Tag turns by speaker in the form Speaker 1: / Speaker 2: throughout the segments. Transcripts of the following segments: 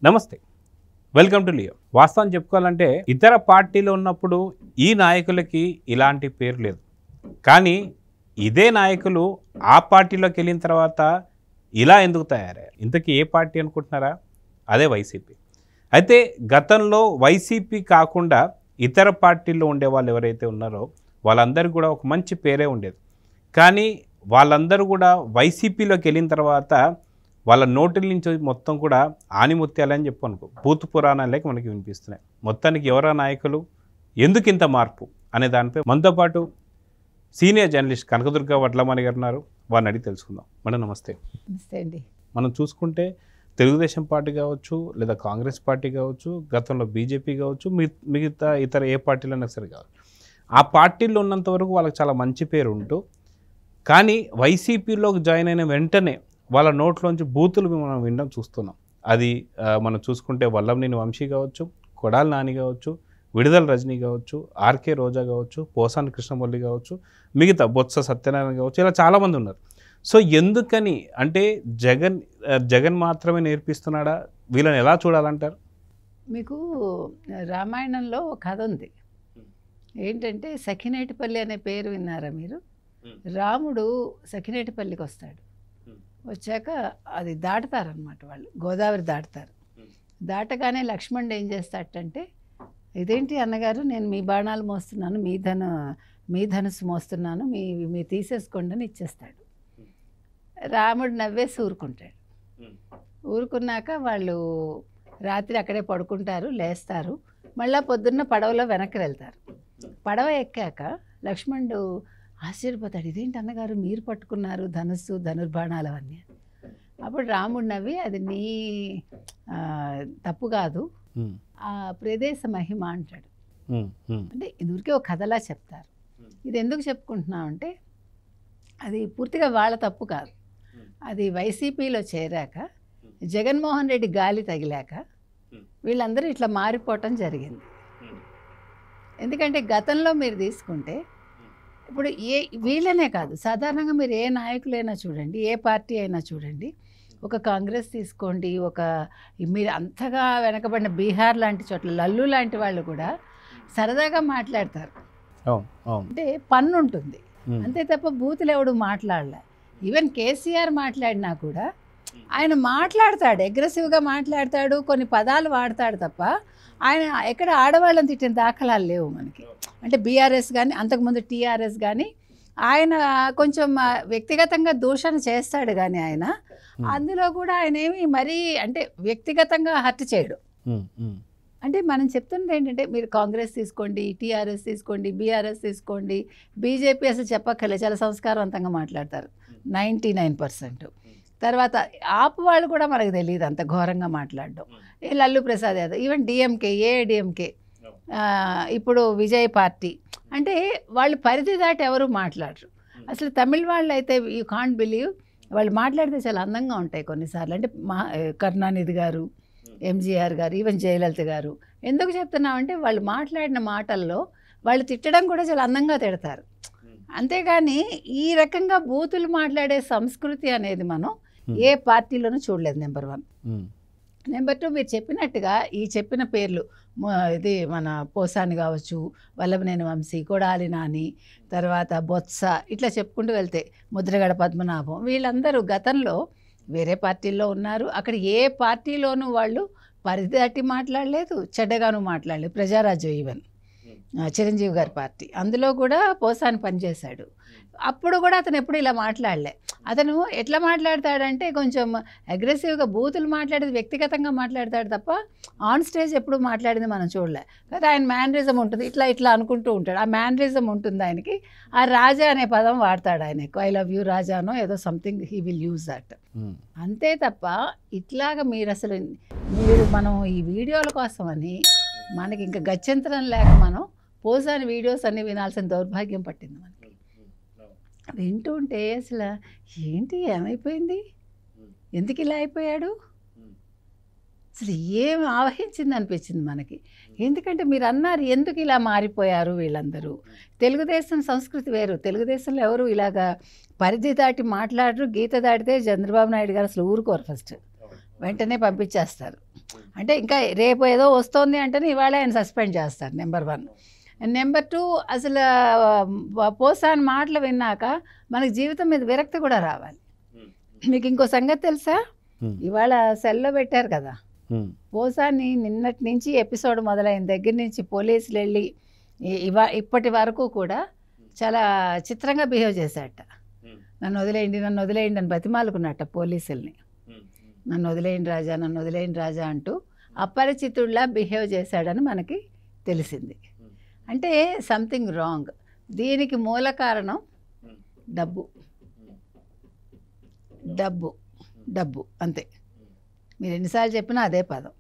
Speaker 1: నమస్తే, welcome to Leo. వాస్తవం చెప్పుకోవాలంటే ఇతర పార్టీలో ఉన్నప్పుడు ఈ నాయకులకి ఇలాంటి పేరు లేదు, కానీ ఇదే నాయకులు ఆ పార్టీలోకి వెళ్ళిన తర్వాత ఇలా ఎందుకు తయారయ్యారు? ఇంతకీ ఏ పార్టీ అనుకుంటున్నారా? అదే వైసీపీ. అయితే గతంలో వైసీపీ కాకుండా ఇతర పార్టీల్లో ఉండే వాళ్ళు ఎవరైతే ఉన్నారో వాళ్ళందరికీ కూడా ఒక మంచి పేరే ఉండేది. కానీ వాళ్ళందరూ కూడా వైసీపీలోకి వెళ్ళిన తర్వాత వాళ్ళ నోటిల నుంచి మొత్తం కూడా ఆనిముత్యాలని చెప్పు అనుకో, భూత పురాణాలకి మనకి వినిపిస్తున్నాయి. మొత్తానికి ఎవరా నాయకులు, ఎందుకు ఇంత మార్పు అనే దానిపై మనతో పాటు సీనియర్ జర్నలిస్ట్ కనకదుర్గ వడ్లమణి గారు ఉన్నారు. వారిని అడిగి తెలుసుకుందాం. మేడం నమస్తే.
Speaker 2: నమస్తే అండి.
Speaker 1: మనం చూసుకుంటే తెలుగుదేశం పార్టీ కావచ్చు, లేదా కాంగ్రెస్ పార్టీ కావచ్చు, గతంలో బీజేపీ కావచ్చు, మిగతా ఇతర ఏ పార్టీలైనా సరే కావచ్చు, ఆ పార్టీల్లో ఉన్నంత వరకు వాళ్ళకి చాలా మంచి పేరు ఉంటూ, కానీ వైసీపీలోకి జాయిన్ అయిన వెంటనే వాళ్ళ నోట్లోంచి బూతులు మనం వినడం చూస్తున్నాం. అది మనం చూసుకుంటే వల్లంనేని వంశీ కావచ్చు, కొడాలి నాని కావచ్చు, విడుదల రజనీ కావచ్చు, ఆర్కే రోజా కావచ్చు, పోసాని కృష్ణమురళి కావచ్చు, మిగతా బొత్స సత్యనారాయణ కావచ్చు, ఇలా చాలామంది ఉన్నారు. సో ఎందుకని అంటే జగన్ మాత్రమే నేర్పిస్తున్నాడా? వీళ్ళని ఎలా చూడాలంటారు?
Speaker 2: మీకు రామాయణంలో ఒక కథ ఉంది. ఏంటంటే సఖినేటిపల్లి అనే పేరు విన్నారా మీరు? రాముడు సఖినేటిపల్లికి వస్తాడు. వచ్చాక అది దాటుతారనమాట, వాళ్ళు గోదావరి దాటుతారు. దాటగానే లక్ష్మణుడు ఏం చేస్తాడంటే, ఇదేంటి అన్నగారు, నేను మీ బాణాలు మోస్తున్నాను, మీ ధనుసు మోస్తున్నాను, మీ తీసేసుకోండి అని ఇచ్చేస్తాడు. రాముడు నవ్వేసి ఊరుకుంటాడు. ఊరుకున్నాక వాళ్ళు రాత్రి అక్కడే పడుకుంటారు, లేస్తారు. మళ్ళీ పొద్దున్న పడవలో వెనక్కి వెళ్తారు. పడవ ఎక్కాక లక్ష్మణుడు ఆశ్చర్యపోతాడు, ఇదేంటి అన్నగారు మీరు పట్టుకున్నారు ధనుస్సు ధనుర్బాణాలు అవన్నీ. అప్పుడు రాముడు నవ్వి, అది నీ తప్పు కాదు, ఆ ప్రదేశ మహిమ అంటాడు. అంటే ఇదివరకే ఒక కథలా చెప్తారు. ఇది ఎందుకు చెప్పుకుంటున్నామంటే అది పూర్తిగా వాళ్ళ తప్పు కాదు. అది వైసీపీలో చేరాక జగన్మోహన్ రెడ్డి గాలి తగిలాక వీళ్ళందరూ ఇట్లా మారిపోవటం జరిగింది. ఎందుకంటే గతంలో మీరు తీసుకుంటే, ఇప్పుడు వీళ్ళనే కాదు, సాధారణంగా మీరు ఏ నాయకులైనా చూడండి, ఏ పార్టీ అయినా చూడండి, ఒక కాంగ్రెస్ తీసుకోండి, మీరు అంతగా వెనకబడిన బీహార్ లాంటి చోట్ల లల్లు లాంటి వాళ్ళు కూడా సరదాగా మాట్లాడతారు. అంటే పన్ను ఉంటుంది అంతే తప్ప బూతులు ఎవడు మాట్లాడలే. ఈవెన్ కేసీఆర్ మాట్లాడినా కూడా ఆయన మాట్లాడతాడు, అగ్రెసివ్గా మాట్లాడతాడు, కొన్ని పదాలు వాడతాడు తప్ప ఆయన ఎక్కడ ఆడవాళ్ళని తిట్టిన దాఖలాలు లేవు మనకి. అంటే బీఆర్ఎస్ కానీ అంతకుముందు టీఆర్ఎస్ కానీ ఆయన కొంచెం వ్యక్తిగతంగా దూషణ చేస్తాడు, కానీ ఆయన అందులో కూడా ఆయన ఏమి మరీ అంటే వ్యక్తిగతంగా హర్ట్ చేయడు. అంటే మనం చెప్తున్నది ఏంటంటే, మీరు కాంగ్రెస్ తీసుకోండి, టీఆర్ఎస్ తీసుకోండి, బీఆర్ఎస్ తీసుకోండి, బీజేపీ అసలు చెప్పక్కర్లేదు, చాలా సంస్కారవంతంగా మాట్లాడతారు 99%. తర్వాత ఆపు వాళ్ళు కూడా మనకు తెలియదు అంత ఘోరంగా మాట్లాడడం. Lallu Prasad Yadav, even DMK, AIADMK, ఇప్పుడు విజయ్ పార్టీ, అంటే వాళ్ళు పరిధి దాటి ఎవరు మాట్లాడరు. అసలు తమిళ వాళ్ళు అయితే యూ కాంట్ బిలీవ్, వాళ్ళు మాట్లాడితే చాలా అందంగా ఉంటాయి కొన్నిసార్లు. అంటే కరుణానిధి గారు, ఎంజీఆర్ గారు, ఈవెన్ జయలలిత గారు. ఎందుకు చెప్తున్నామంటే వాళ్ళు మాట్లాడిన మాటల్లో వాళ్ళు తిట్టడం కూడా చాలా అందంగా తిడతారు. అంతేగాని ఈ రకంగా బూతులు మాట్లాడే సంస్కృతి అనేది మనం ఏ పార్టీలోనూ చూడలేదు. నెంబర్ 1. నెంబర్ 2, మీరు చెప్పినట్టుగా ఈ చెప్పిన పేర్లు, ఇది మన పోసాని కావచ్చు, వల్లభనేని వంశీ, కొడాలి నాని, తర్వాత బొత్స, ఇట్లా చెప్పుకుంటూ వెళ్తే ముద్రగడ పద్మనాభం, వీళ్ళందరూ గతంలో వేరే పార్టీల్లో ఉన్నారు. అక్కడ ఏ పార్టీలోనూ వాళ్ళు పరిధి దాటి మాట్లాడలేదు, చెడ్డగాను మాట్లాడలేదు. ప్రజారాజ్యం ఈవెన్ చిరంజీవి గారి పార్టీ, అందులో కూడా పోసాని పనిచేశాడు. అప్పుడు కూడా అతను ఎప్పుడు ఇలా మాట్లాడలే. అతను ఎట్లా మాట్లాడతాడంటే కొంచెం అగ్రెసివ్గా బూతులు మాట్లాడేది వ్యక్తిగతంగా మాట్లాడతాడు తప్ప ఆన్ స్టేజ్ ఎప్పుడు మాట్లాడింది మనం చూడలే కదా. ఆయన మ్యానరిజం ఉంటుంది, ఇట్లా అనుకుంటూ ఉంటాడు. ఆ మ్యానరిజం ఉంటుంది ఆయనకి. ఆ రాజా అనే పదం వాడతాడు ఆయన, ఐ లవ్ యూ రాజానో ఏదో something he will use that. అంతే తప్ప ఇట్లాగా మనం ఈ వీడియోల కోసమని మనకి ఇంకా గత్యంతరం లేక మనం పోసాని వీడియోస్ అన్నీ వినాల్సిన దౌర్భాగ్యం పట్టింది మనకి. వింటూ ఉంటే అసలు ఏంటి, ఏమైపోయింది, ఎందుకు ఇలా అయిపోయాడు, అసలు ఏం ఆవహించింది అనిపించింది మనకి. ఎందుకంటే మీరు అన్నారు, ఎందుకు ఇలా మారిపోయారు వీళ్ళందరూ. తెలుగుదేశం సంస్కృతి వేరు. తెలుగుదేశంలో ఎవరు ఇలాగా పరిధి దాటి మాట్లాడరు. గీత దాటితే చంద్రబాబు నాయుడు గారు అసలు ఊరుకోరు. ఫస్ట్ వెంటనే పంపించేస్తారు. అంటే ఇంకా రేపు ఏదో వస్తోంది అంటేనే ఇవాళ ఆయన సస్పెండ్ చేస్తారు. నెంబర్ 1. నెంబర్ 2, అసలు పోసాని మాటలు విన్నాక మనకి జీవితం మీద విరక్తి కూడా రావాలి. మీకు ఇంకో సంగతి తెలుసా? ఇవాళ సెల్లో పెట్టారు కదా, పోసాని నిన్నటి నుంచి ఎపిసోడ్ మొదలైన దగ్గర నుంచి పోలీసులు వెళ్ళి ఇప్పటి వరకు కూడా చాలా చిత్రంగా బిహేవ్ చేశాట. నన్ను వదిలేయండి అని బతిమాలుకున్నట్ట పోలీసుల్ని. నన్ను వదిలేయండి రాజా అంటూ అపరిచితుడిలా బిహేవ్ చేశాడని మనకి తెలిసింది. అంటే సంథింగ్ రాంగ్. దీనికి మూల కారణం డబ్బు డబ్బు డబ్బు అంతే. మీరు ఎన్నిసార్లు చెప్పినా అదే పదం.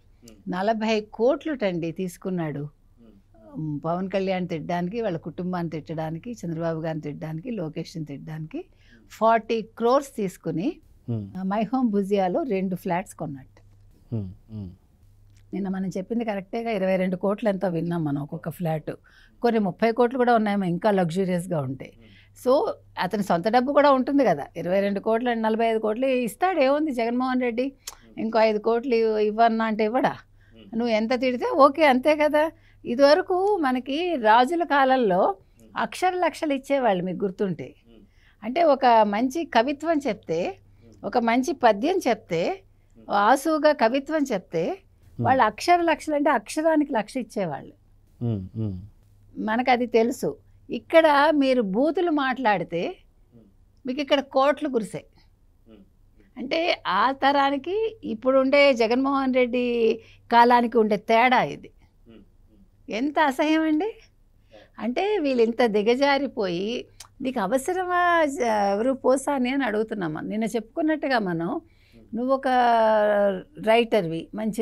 Speaker 2: 40 కోట్లు టండి తీసుకున్నాడు పవన్ కళ్యాణ్ తిట్టడానికి, వాళ్ళ కుటుంబాన్ని తిట్టడానికి, చంద్రబాబు గారిని తిట్టడానికి, లోకేష్ని తిట్టడానికి 40 crores తీసుకుని మై హోమ్ భుజియాలో 2 ఫ్లాట్స్ కొన్నట్టు. నిన్న మనం చెప్పింది కరెక్టేగా. 22 కోట్లు ఎంతో విన్నాం మనం ఒక్కొక్క ఫ్లాట్. కొన్ని 30 కోట్లు కూడా ఉన్నాయేమో ఇంకా లగ్జూరియస్గా ఉంటాయి. సో అతని సొంత డబ్బు కూడా ఉంటుంది కదా. 22 కోట్లు 45 కోట్లు ఇస్తాడు. ఏముంది జగన్మోహన్ రెడ్డి, ఇంకో 5 కోట్లు ఇవ్వన్నా అంటే ఇవ్వడా? నువ్వు ఎంత తిడితే ఓకే, అంతే కదా. ఇదివరకు మనకి రాజుల కాలంలో లక్షలు ఇచ్చేవాళ్ళు, మీకు గుర్తుంటే. అంటే ఒక మంచి కవిత్వం చెప్తే, ఒక మంచి పద్యం చెప్తే, ఆసుగా కవిత్వం చెప్తే వాళ్ళు లక్షలు అంటే అక్షరానికి 1,00,000 ఇచ్చేవాళ్ళు. మనకు అది తెలుసు. ఇక్కడ మీరు బూతులు మాట్లాడితే మీకు ఇక్కడ కోట్లు కురిసాయి. అంటే ఆ తరానికి ఇప్పుడుండే జగన్మోహన్ రెడ్డి కాలానికి ఉండే తేడా ఇది. ఎంత అసహ్యం అండి. అంటే వీళ్ళు ఇంత దిగజారిపోయి, నీకు అవసరమా ఎవరు పోసాని అని అడుగుతున్నామా? నిన్న చెప్పుకున్నట్టుగా మనం, నువ్వు ఒక రైటర్వి, మంచి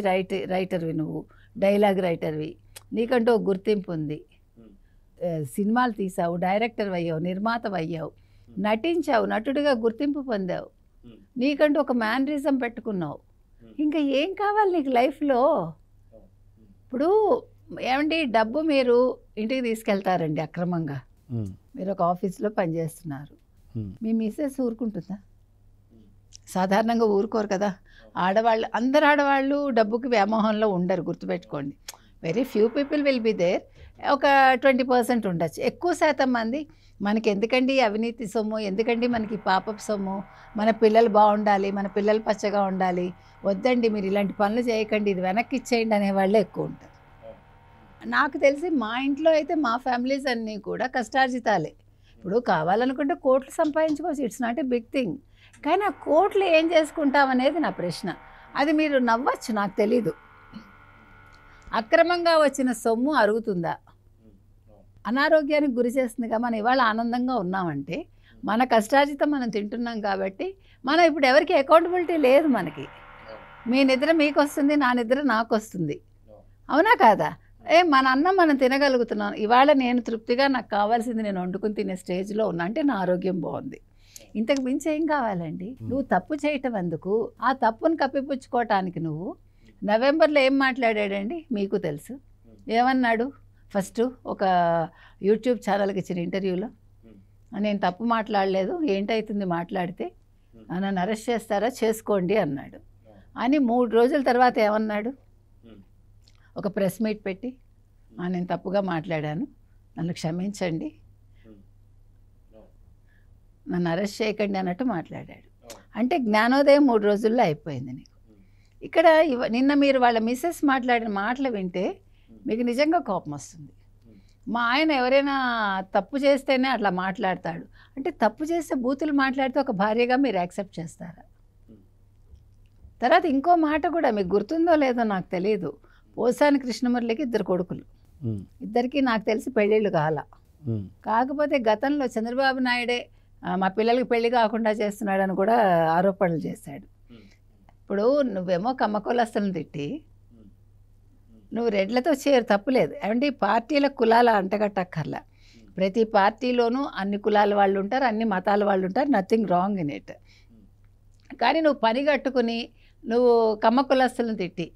Speaker 2: రైటర్వి, నువ్వు డైలాగ్ రైటర్వి, నీకంటూ ఒక గుర్తింపు ఉంది, సినిమాలు తీసావు, డైరెక్టర్ అయ్యావు, నిర్మాత అయ్యావు, నటించావు, నటుడిగా గుర్తింపు పొందావు, నీకంటూ ఒక మేనరిజం పెట్టుకున్నావు. ఇంకా ఏం కావాలి నీకు లైఫ్లో? ఇప్పుడు ఏమండి, డబ్బు మీరు ఇంటికి తీసుకెళ్తారండి అక్రమంగా. మీరు ఒక ఆఫీస్లో పనిచేస్తున్నారు, మీ మిస్సెస్ ఊరుకుంటుందా? సాధారణంగా ఊరుకోరు కదా. అందరు ఆడవాళ్ళు డబ్బుకి వ్యామోహంలో ఉండరు, గుర్తుపెట్టుకోండి. Very few people will be there. ఒక 20% ఉండొచ్చు. ఎక్కువ శాతం మంది మనకి ఎందుకండి అవినీతి సొమ్ము, ఎందుకండి మనకి పాపపు సొమ్ము, మన పిల్లలు బాగుండాలి, మన పిల్లలు పచ్చగా ఉండాలి, వద్దండి మీరు ఇలాంటి పనులు చేయకండి, ఇది వెనక్కి ఇచ్చేయండి అనేవాళ్ళే ఎక్కువ ఉంటారు. నాకు తెలిసి మా ఇంట్లో అయితే మా ఫ్యామిలీస్ అన్నీ కూడా కష్టార్జితాలే. ఇప్పుడు కావాలనుకుంటే కోట్లు సంపాదించుకోవచ్చు, it's not a big thing. కానీ ఆ కోట్లు ఏం చేసుకుంటాం అనేది నా ప్రశ్న. అది మీరు నవ్వచ్చు, నాకు తెలీదు. అక్రమంగా వచ్చిన సొమ్ము అరుగుతుందా? అనారోగ్యానికి గురి చేస్తుందిగా. మనం ఇవాళ ఆనందంగా ఉన్నామంటే మన కష్టార్జితం మనం తింటున్నాం కాబట్టి మనం ఇప్పుడు ఎవరికి అకౌంటబిలిటీ లేదు. మనకి మీ నిద్ర మీకు వస్తుంది, నా నిద్ర నాకు వస్తుంది, అవునా కాదా? మన అన్నం మనం తినగలుగుతున్నాం. ఇవాళ నేను తృప్తిగా నాకు కావాల్సింది నేను వండుకుని తినే స్టేజ్లో ఉన్నా అంటే నా ఆరోగ్యం బాగుంది. ఇంతకు మించి ఏం కావాలండి? నువ్వు తప్పు చేయటం ఎందుకు? ఆ తప్పును కప్పిపుచ్చుకోవటానికి నువ్వు నవంబర్లో ఏం మాట్లాడాడండి మీకు తెలుసు. ఏమన్నాడు? ఫస్ట్ ఒక యూట్యూబ్ ఛానల్కి ఇచ్చిన ఇంటర్వ్యూలో, నేను తప్పు మాట్లాడలేదు, ఏంటవుతుంది మాట్లాడితే, నన్ను అరెస్ట్ చేస్తారా, చేసుకోండి అన్నాడు. అని 3 రోజుల తర్వాత ఏమన్నాడు? ఒక ప్రెస్ మీట్ పెట్టి, నేను తప్పుగా మాట్లాడాను, నన్ను క్షమించండి, నన్ను అరెస్ట్ చేయకండి అన్నట్టు మాట్లాడాడు. అంటే జ్ఞానోదయం 3 రోజుల్లో అయిపోయింది నీకు. ఇక్కడ నిన్న మీరు వాళ్ళ మిస్సెస్ మాట్లాడిన మాటలు వింటే మీకు నిజంగా కోపం వస్తుంది. మా ఆయన ఎవరైనా తప్పు చేస్తేనే అట్లా మాట్లాడతాడు అంటే, తప్పు చేస్తే బూతులు మాట్లాడితే ఒక భార్యగా మీరు యాక్సెప్ట్ చేస్తారా? తర్వాత ఇంకో మాట కూడా మీకు గుర్తుందో లేదో నాకు తెలియదు. పోసాని కృష్ణమురళికి 2 కొడుకులు, ఇద్దరికి నాకు తెలిసి పెళ్ళిళ్ళు కాకపోతే గతంలో చంద్రబాబు నాయుడే మా పిల్లలకి పెళ్లి కాకుండా చేస్తున్నాడని కూడా ఆరోపణలు చేశాడు. ఇప్పుడు నువ్వేమో కమ్మకోలస్తులను తిట్టి నువ్వు రెడ్లతో చేరు, తప్పులేదు. ఏమంటే పార్టీల కులాల అంటగట్టక్కర్లా. ప్రతి పార్టీలోనూ అన్ని కులాల వాళ్ళు ఉంటారు, అన్ని మతాల వాళ్ళు ఉంటారు, నథింగ్ రాంగ్ ఇన్ ఇట్. కానీ నువ్వు పని కట్టుకుని నువ్వు కమ్మ కులస్తులను తిట్టి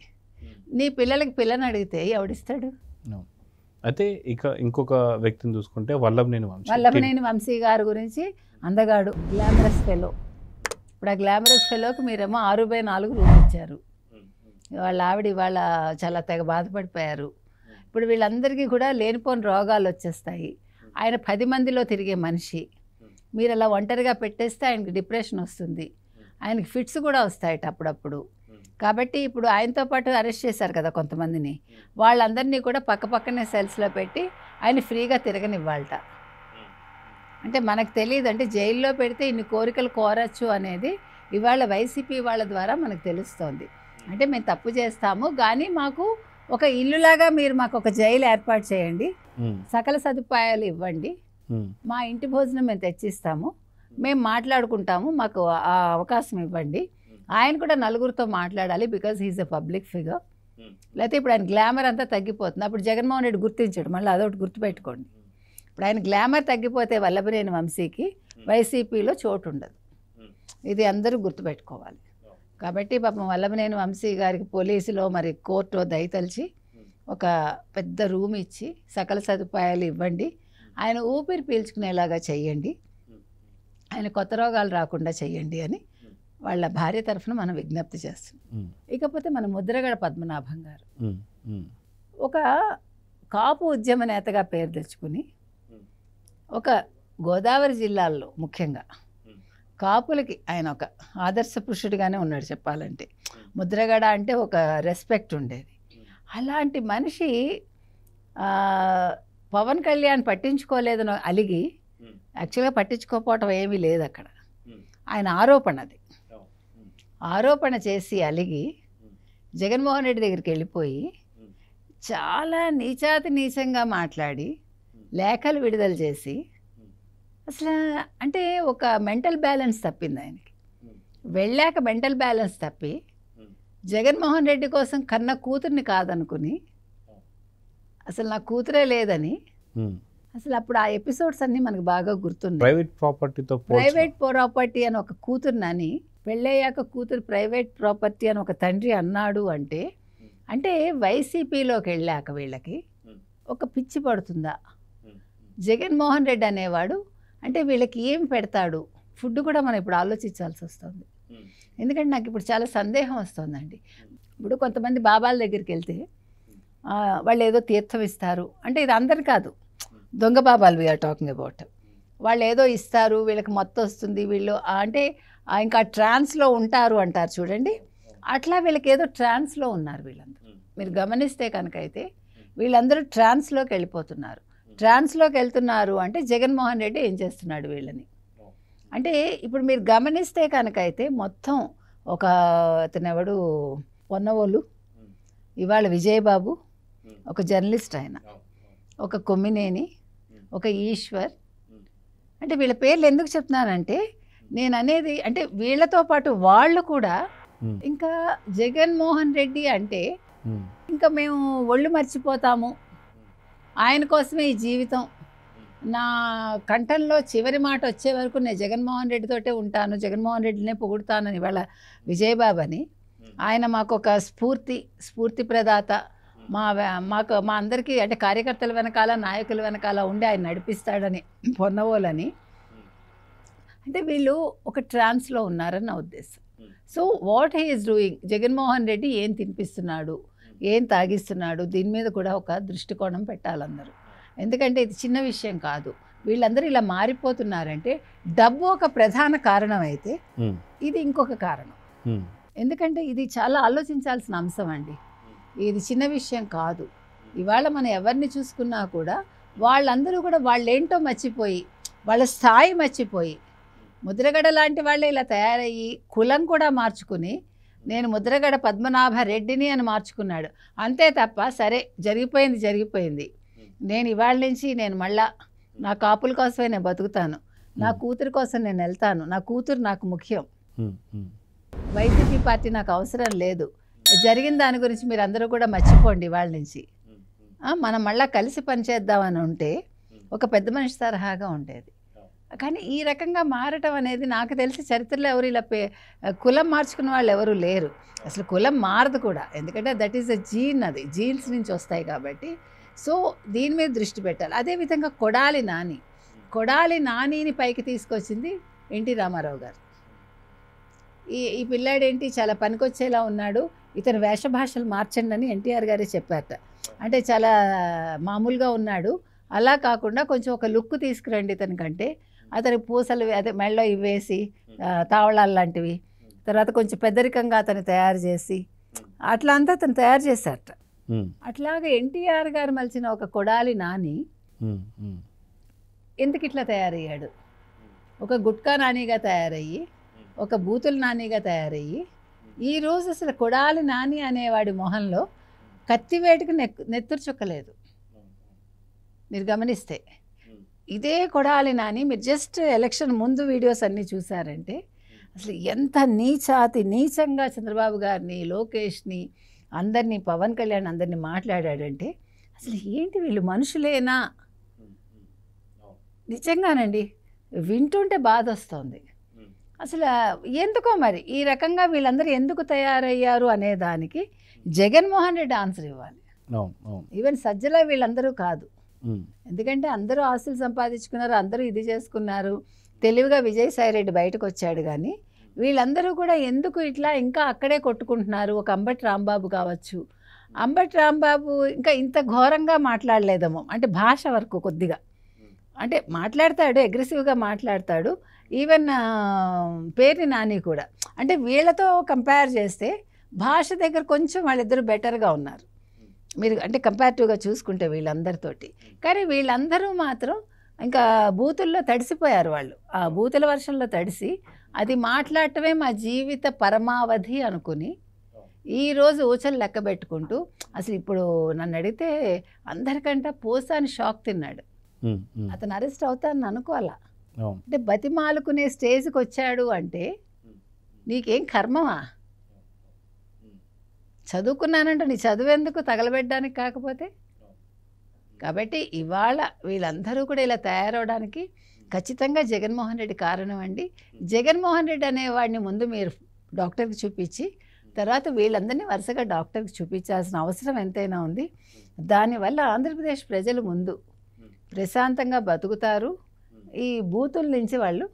Speaker 2: నీ పిల్లలకి పిల్లని అడిగితే ఎవడిస్తాడు?
Speaker 1: అయితే ఇక ఇంకొక వ్యక్తిని చూసుకుంటే వల్లభనేని
Speaker 2: వంశీ గారి గురించి, అందగాడు, గ్లామరస్ ఫెలో. ఇప్పుడు ఆ గ్లామరస్ ఫెలోకి మీరేమో 6/4 రూమ్ ఇచ్చారు. వాళ్ళ ఆవిడ ఇవాళ చాలా తెగ బాధపడిపోయారు. ఇప్పుడు వీళ్ళందరికీ కూడా లేనిపోని రోగాలు వచ్చేస్తాయి. ఆయన 10 మందిలో తిరిగే మనిషి, మీరు అలా ఒంటరిగా పెట్టేస్తే ఆయనకి డిప్రెషన్ వస్తుంది, ఆయనకి ఫిట్స్ కూడా వస్తాయట అప్పుడప్పుడు. కాబట్టి ఇప్పుడు ఆయనతో పాటు అరెస్ట్ చేశారు కదా కొంతమందిని, వాళ్ళందరినీ కూడా పక్కపక్కనే సెల్స్లో పెట్టి ఆయన ఫ్రీగా తిరగనివ్వాలట. అంటే మనకు తెలియదు, అంటే జైల్లో పెడితే ఇన్ని కోరికలు కోరచ్చు అనేది ఇవాళ వైసీపీ వాళ్ళ ద్వారా మనకు తెలుస్తోంది. అంటే మేము తప్పు చేస్తాము కానీ మాకు ఒక ఇల్లులాగా మీరు మాకు ఒక జైలు ఏర్పాటు చేయండి, సకల సదుపాయాలు ఇవ్వండి, మా ఇంటి భోజనం మేము తెచ్చిస్తాము, మేము మాట్లాడుకుంటాము, మాకు ఆ అవకాశం ఇవ్వండి. ఆయన కూడా నలుగురితో మాట్లాడాలి, because he's a public figure. లేకపోతే ఇప్పుడు ఆయన గ్లామర్ అంతా తగ్గిపోతుంది. అప్పుడు జగన్మోహన్ రెడ్డి గుర్తించాడు, మళ్ళీ అదొకటి గుర్తుపెట్టుకోండి. ఇప్పుడు ఆయన గ్లామర్ తగ్గిపోతే వల్లభనేని వంశీకి వైసీపీలో చోటు ఉండదు, ఇది అందరూ గుర్తుపెట్టుకోవాలి. కాబట్టి పాపం వల్లభనేని వంశీ గారికి పోలీసులో మరి కోర్టు దయతలిచి ఒక పెద్ద రూమ్ ఇచ్చి సకల సదుపాయాలు ఇవ్వండి, ఆయన ఊపిరి పీల్చుకునేలాగా చెయ్యండి, ఆయన కొత్త రోగాలు రాకుండా చెయ్యండి అని వాళ్ళ భార్య తరఫున మనం విజ్ఞప్తి చేస్తున్నాం. ఇకపోతే మన ముద్రగడ పద్మనాభం గారు ఒక కాపు ఉద్యమ నేతగా పేరు తెచ్చుకుని ఒక గోదావరి జిల్లాల్లో ముఖ్యంగా కాపులకి ఆయన ఒక ఆదర్శ పురుషుడిగానే ఉన్నాడు చెప్పాలంటే. ముద్రగడ అంటే ఒక రెస్పెక్ట్ ఉండేది. అలాంటి మనిషి పవన్ కళ్యాణ్ పట్టించుకోలేదని అలిగి, యాక్చువల్గా పట్టించుకోకపోవటం ఏమీ లేదు అక్కడ, ఆయన ఆరోపణ చేసి అలిగి జగన్మోహన్ రెడ్డి దగ్గరికి వెళ్ళిపోయి చాలా నీచంగా మాట్లాడి లేఖలు విడుదల చేసి అసలు అంటే ఒక మెంటల్ బ్యాలెన్స్ తప్పింది ఆయనకి. వెళ్ళాక మెంటల్ బ్యాలెన్స్ తప్పి జగన్మోహన్ రెడ్డి కోసం కన్న కూతుర్ని కాదనుకుని అసలు నా కూతురే లేదని, అసలు అప్పుడు ఆ ఎపిసోడ్స్ అన్నీ మనకు బాగా గుర్తున్నాయి. ప్రైవేట్ ప్రాపర్టీ అని ఒక కూతుర్నని, పెళ్ళయ్యాక కూతురు ప్రైవేట్ ప్రాపర్టీ అని ఒక తండ్రి అన్నాడు అంటే, అంటే వైసీపీలోకి వెళ్ళాక వీళ్ళకి ఒక పిచ్చి పడుతుందా? జగన్మోహన్ రెడ్డి అనేవాడు అంటే వీళ్ళకి ఏం పెడతాడు? ఫుడ్ కూడా మనం ఇప్పుడు ఆలోచించాల్సి వస్తుంది. ఎందుకంటే నాకు ఇప్పుడు చాలా సందేహం వస్తుందండి. ఇప్పుడు కొంతమంది బాబాల దగ్గరికి వెళ్తే వాళ్ళు ఏదో తీర్థం ఇస్తారు అంటే, ఇది అందరు కాదు, దొంగ బాబాలు వీఆర్ టాకింగ్ అబౌట్. వాళ్ళు ఏదో ఇస్తారు, వీళ్ళకి మొత్తం వస్తుంది, వీళ్ళు అంటే ఇంకా ట్రాన్స్లో ఉంటారు అంటారు చూడండి, అట్లా వీళ్ళకి ఏదో ట్రాన్స్లో ఉన్నారు వీళ్ళందరూ. మీరు గమనిస్తే కనుక అయితే వీళ్ళందరూ ట్రాన్స్లోకి వెళ్ళిపోతున్నారు. ట్రాన్స్లోకి వెళ్తున్నారు అంటే జగన్మోహన్ రెడ్డి ఏం చేస్తున్నాడు వీళ్ళని అంటే, ఇప్పుడు మీరు గమనిస్తే కనుక అయితే మొత్తం ఒక అతనెవడు పొన్నవోలు, ఇవాళ విజయబాబు ఒక జర్నలిస్ట్, ఆయన ఒక కొమ్మినేని, ఒక ఈశ్వర్, అంటే వీళ్ళ పేర్లు ఎందుకు చెప్తున్నానంటే నేను అనేది అంటే వీళ్ళతో పాటు వాళ్ళు కూడా ఇంకా జగన్మోహన్ రెడ్డి అంటే ఇంకా మేము ఒళ్ళు మర్చిపోతాము, ఆయన కోసమే ఈ జీవితం, నా కంఠంలో చివరి మాట వచ్చే వరకు నేను జగన్మోహన్ రెడ్డితోటే ఉంటాను, జగన్మోహన్ రెడ్డినే పొగుడుతానని ఇవాళ విజయబాబు అని, ఆయన మాకు ఒక స్ఫూర్తి ప్రదాత, మా అందరికీ అంటే కార్యకర్తల వెనకాల నాయకుల వెనకాల ఉండి ఆయన నడిపిస్తాడని పొన్నవోలని, అంటే వీళ్ళు ఒక ట్రాన్స్లో ఉన్నారని నా ఉద్దేశం. So what he is doing, Jaganmohan Reddy ఏం తినిపిస్తున్నాడు, ఏం తాగిస్తున్నాడు, దీని మీద కూడా ఒక దృష్టికోణం పెట్టాలందరూ. ఎందుకంటే ఇది చిన్న విషయం కాదు. వీళ్ళందరూ ఇలా మారిపోతున్నారంటే డబ్బు ఒక ప్రధాన కారణం అయితే ఇది ఇంకొక కారణం. ఎందుకంటే ఇది చాలా ఆలోచించాల్సిన అంశం అండి, ఇది చిన్న విషయం కాదు. ఇవాళ మనం ఎవరిని చూసుకున్నా కూడా వాళ్ళందరూ కూడా వాళ్ళేంటో మర్చిపోయి, వాళ్ళ స్థాయి మర్చిపోయి, ముద్రగడ లాంటి వాళ్ళే ఇలా తయారయ్యి కులం కూడా మార్చుకుని నేను ముద్రగడ పద్మనాభ రెడ్డిని అని మార్చుకున్నాడు అంతే తప్ప, సరే జరిగిపోయింది, నేను ఇవాళ నుంచి నేను మళ్ళా నా కాపుల కోసమే నేను బతుకుతాను, నా కూతురు కోసం నేను వెళ్తాను, నా కూతురు నాకు ముఖ్యం, వైసీపీ పార్టీ నాకు అవసరం లేదు, జరిగిన దాని గురించి మీరు అందరూ కూడా మర్చిపోండి ఇవాళ నుంచి, మనం మళ్ళీ కలిసి పనిచేద్దామని ఉంటే ఒక పెద్ద మనిషి తరహాగా ఉండేది. కానీ ఈ రకంగా మారటం అనేది నాకు తెలిసి చరిత్రలో ఎవరు ఇలా కులం మార్చుకున్న వాళ్ళు ఎవరు లేరు. అసలు కులం మారదు కూడా, ఎందుకంటే దట్ ఈస్ అ జీన్, అది జీన్స్ నుంచి వస్తాయి కాబట్టి. సో దీని మీద దృష్టి పెట్టాలి. అదేవిధంగా కొడాలి నానిని పైకి తీసుకొచ్చింది ఎన్టీ రామారావు గారు. ఈ పిల్లాడేంటి చాలా పనికొచ్చేలా ఉన్నాడు, ఇతని వేషభాషలు మార్చండి అని ఎన్టీఆర్ గారే చెప్పారట. అంటే చాలా మామూలుగా ఉన్నాడు, అలా కాకుండా కొంచెం ఒక లుక్ తీసుకురండి ఇతనికంటే. అతని పూసలు అదే మెళ్ళో ఇవేసి తావళాలు లాంటివి, తర్వాత కొంచెం పెద్దరికంగా అతను తయారు చేసి అట్లా అంతా అతను తయారు చేశారట. అట్లాగా ఎన్టీఆర్ గారు మలిచిన ఒక కొడాలి నాని ఎందుకు ఇట్లా తయారయ్యాడు? ఒక గుట్కా నానిగా తయారయ్యి, ఒక బూతుల నానిగా తయారయ్యి, ఈరోజు అసలు కొడాలి నాని అనేవాడి మొహంలో కత్తివేటుకు నెత్తురు చుక్కలేదు. మీరు గమనిస్తే ఇదే కొడాలి నాని మీరు జస్ట్ ఎలక్షన్ ముందు వీడియోస్ అన్నీ చూసారంటే అసలు ఎంత నీచంగా చంద్రబాబు గారిని, లోకేష్ని, అందరినీ, పవన్ కళ్యాణ్ అందరినీ మాట్లాడాడంటే అసలు ఏంటి వీళ్ళు మనుషులేనా? నిజంగానండి వింటుంటే బాధ వస్తుంది. అసలు ఎందుకో మరి ఈ రకంగా వీళ్ళందరూ ఎందుకు తయారయ్యారు అనే దానికి జగన్మోహన్ రెడ్డి ఆన్సర్ ఇవ్వాలి. ఈవెన్ సజ్జల వీళ్ళందరూ కాదు, ఎందుకంటే అందరూ ఆస్తులు సంపాదించుకున్నారు, అందరూ ఇది చేసుకున్నారు, తెలివిగా విజయసాయి రెడ్డి బయటకు వచ్చాడు. కానీ వీళ్ళందరూ కూడా ఎందుకు ఇట్లా ఇంకా అక్కడే కొట్టుకుంటున్నారు? ఒక అంబటి రాంబాబు కావచ్చు, అంబటి రాంబాబు ఇంకా ఇంత ఘోరంగా మాట్లాడలేదేమో, అంటే భాష వరకు కొద్దిగా అంటే మాట్లాడతాడు, అగ్రెసివ్గా మాట్లాడతాడు. ఈవెన్ పేర్ని నాని కూడా అంటే వీళ్ళతో కంపేర్ చేస్తే భాష దగ్గర కొంచెం వాళ్ళిద్దరూ బెటర్గా ఉన్నారు మీరు అంటే కంపారిటివ్గా చూసుకుంటే వీళ్ళందరితోటి. కానీ వీళ్ళందరూ మాత్రం ఇంకా బూతుల్లో తడిసిపోయారు. వాళ్ళు ఆ బూతుల వర్షంలో తడిసి అది మాట్లాడటమే మా జీవిత పరమావధి అనుకుని ఈరోజు ఊచలు లెక్క పెట్టుకుంటూ అసలు ఇప్పుడు నన్ను అడిగితే అందరికంటే పోసాని షాక్ తిన్నాడు. అతను అరెస్ట్ అవుతానని అనుకోవాలా, అంటే బతిమాలుకునే స్టేజ్కి వచ్చాడు అంటే నీకేం కర్మమా? చదువుకున్నానంటే నీ చదువెందుకు తగలబెట్టడానికి కాకపోతే? కాబట్టి ఇవాళ వీళ్ళందరూ కూడా ఇలా తయారవడానికి ఖచ్చితంగా జగన్మోహన్ రెడ్డి కారణం అండి. జగన్మోహన్ రెడ్డి అనేవాడిని ముందు మీరు డాక్టర్కి చూపించి తర్వాత వీళ్ళందరినీ వరుసగా డాక్టర్కి చూపించాల్సిన అవసరం ఎంతైనా ఉంది. దానివల్ల ఆంధ్రప్రదేశ్ ప్రజలు ముందు ప్రశాంతంగా బతుకుతారు, ఈ బూతుల నుంచి వాళ్ళు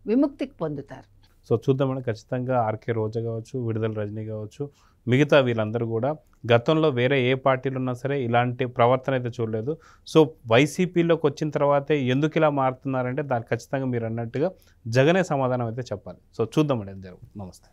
Speaker 2: విముక్తికి పొందుతారు.
Speaker 1: సో చూద్దామని ఖచ్చితంగా ఆర్కే రోజా కావచ్చు, విడుదల రజనీ కావచ్చు, మిగతా వీళ్ళందరూ కూడా గతంలో వేరే ఏ పార్టీలు ఉన్నా సరే ఇలాంటి ప్రవర్తన అయితే చూడలేదు. సో వైసీపీలోకి వచ్చిన తర్వాతే ఎందుకు ఇలా మారుతున్నారంటే దానికి ఖచ్చితంగా మీరు అన్నట్టుగా జగనే సమాధానం అయితే చెప్పాలి. సో చూద్దామండి ఏం జరుగుతుంది. నమస్తే.